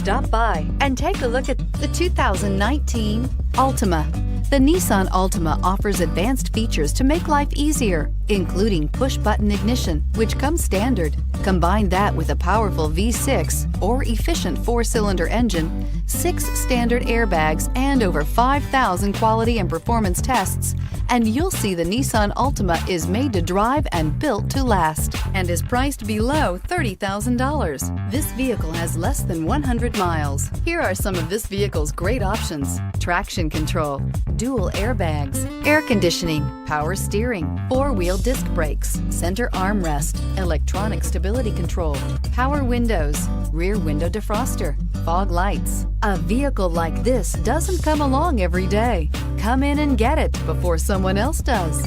Stop by and take a look at the 2019 Altima. The Nissan Altima offers advanced features to make life easier, including push-button ignition, which comes standard. Combine that with a powerful V6 or efficient 4-cylinder engine, 6 standard airbags, and over 5,000 quality and performance tests, and you'll see the Nissan Altima is made to drive and built to last, and is priced below $30,000. This vehicle has less than 100 miles. Here are some of this vehicle's great options: traction control, dual airbags, air conditioning, power steering, 4-wheel disc brakes, center armrest, electronic stability control, power windows, rear window defroster, fog lights. A vehicle like this doesn't come along every day. Come in and get it before someone else does.